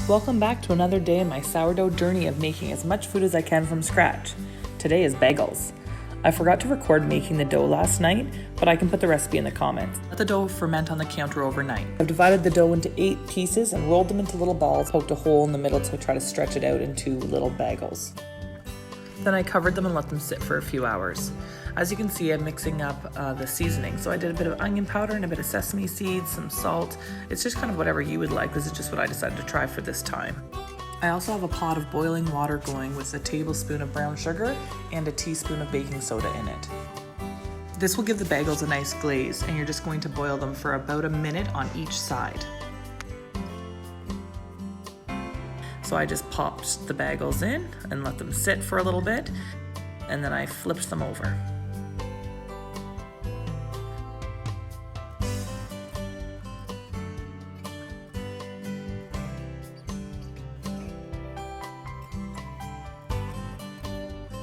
Welcome back to another day in my sourdough journey of making as much food as I can from scratch. Today is bagels. I forgot to record making the dough last night, but I can put the recipe in the comments. Let the dough ferment on the counter overnight. I've divided the dough into 8 pieces and rolled them into little balls, poked a hole in the middle to try to stretch it out into little bagels. Then I covered them and let them sit for a few hours. As you can see, I'm mixing up the seasoning. So I did a bit of onion powder and a bit of sesame seeds, some salt. It's just kind of whatever you would like. This is just what I decided to try for this time. I also have a pot of boiling water going with a tablespoon of brown sugar and a teaspoon of baking soda in it. This will give the bagels a nice glaze, and you're just going to boil them for about a minute on each side. So I just popped the bagels in and let them sit for a little bit, and then I flipped them over.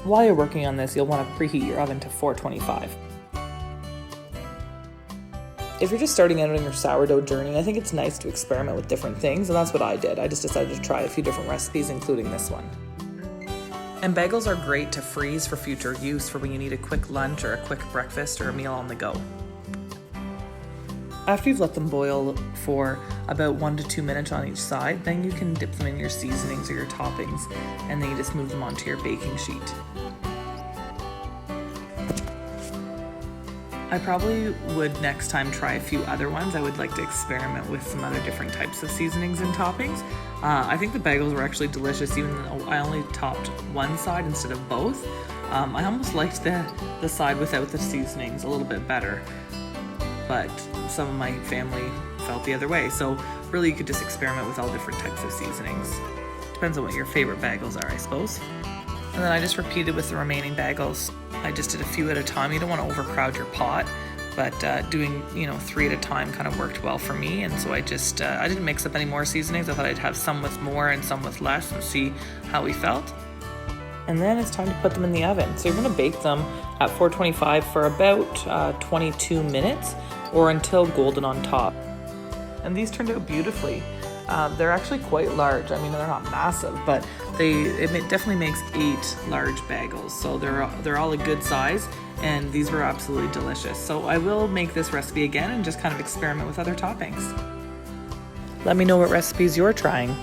While you're working on this, you'll want to preheat your oven to 425. If you're just starting out on your sourdough journey, I think it's nice to experiment with different things, and that's what I did. I just decided to try a few different recipes, including this one. And bagels are great to freeze for future use for when you need a quick lunch or a quick breakfast or a meal on the go. After you've let them boil for about 1 to 2 minutes on each side, then you can dip them in your seasonings or your toppings, and then you just move them onto your baking sheet. I probably would next time try a few other ones. I would like to experiment with some other different types of seasonings and toppings. I think the bagels were actually delicious, even though I only topped one side instead of both. I almost liked the side without the seasonings a little bit better, but some of my family felt the other way. So really you could just experiment with all different types of seasonings. Depends on what your favorite bagels are, I suppose. And then I just repeated with the remaining bagels. I just did a few at a time. You don't want to overcrowd your pot, but doing 3 at a time kind of worked well for me. And so I didn't mix up any more seasonings. I thought I'd have some with more and some with less and see how we felt. And then it's time to put them in the oven. So you're going to bake them at 425 for about 22 minutes or until golden on top. And these turned out beautifully. They're actually quite large. I mean, they're not massive, but it definitely makes 8 large bagels. So they're all a good size, and these were absolutely delicious. So I will make this recipe again and just kind of experiment with other toppings. Let me know what recipes you're trying.